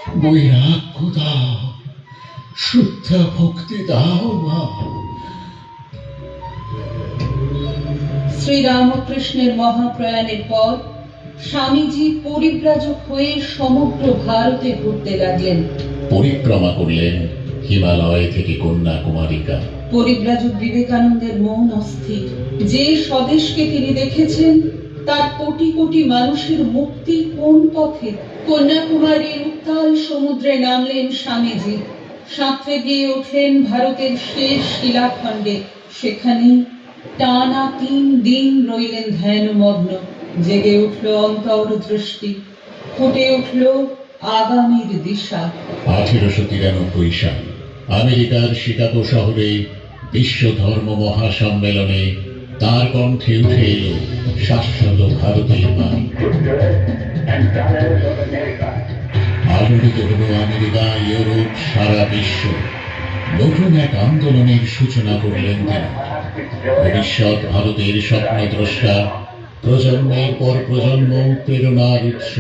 বৈরাগ্য দাও, শুদ্ধ ভক্তি দাও মা। শ্রীরামকৃষ্ণের মহাপ্রয়াণের পর স্বামীজি পরিব্রাজক হয়ে সমগ্র ভারতে ঘুরতে লাগলেন। পরিক্রমা করলেন হিমালয় থেকে কন্যাকুমারিকা। পরিব্রাজক বিবেকানন্দের মন অস্থির। যে স্বদেশকে তিনি দেখেছেন তার কোটি কোটি মানুষের মুক্তি কোন পথে? কন্যাকুমারীর উত্তাল সমুদ্রে নামলেন স্বামীজি। সাঁতরে গিয়ে উঠলেন ভারতের শেষ শিলাখণ্ডে। সেখানে টানা 3 দিন রইলেন ধ্যানমগ্ন। জেগে উঠল অন্তর দৃষ্টি, ফুটে উঠল আগামীর দিশা। 1893 সাল আমেরিকার শিকাগো শহরে বিশ্ব ধর্ম মহাসম্মেলনে তার কণ্ঠে উঠে এলো শাশ্বত ভারতের বাণী। আলোড়িত হল আমেরিকা, ইউরোপ, সারা বিশ্ব। নতুন এক আন্দোলনের সূচনা করলেন তিনি। ভবিষ্যৎ ভারতের স্বপ্নদ্রষ্টা, প্রজন্মের পর প্রজন্ম প্রেরণার উৎস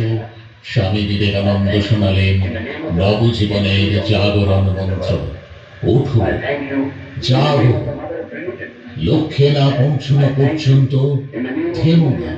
স্বামী বিবেকানন্দ শোনালেন নবজীবনের জাগরণ মন্ত্র। ওঠো, জাগো, লক্ষ্যে না পৌঁছানো পর্যন্ত থেমো না।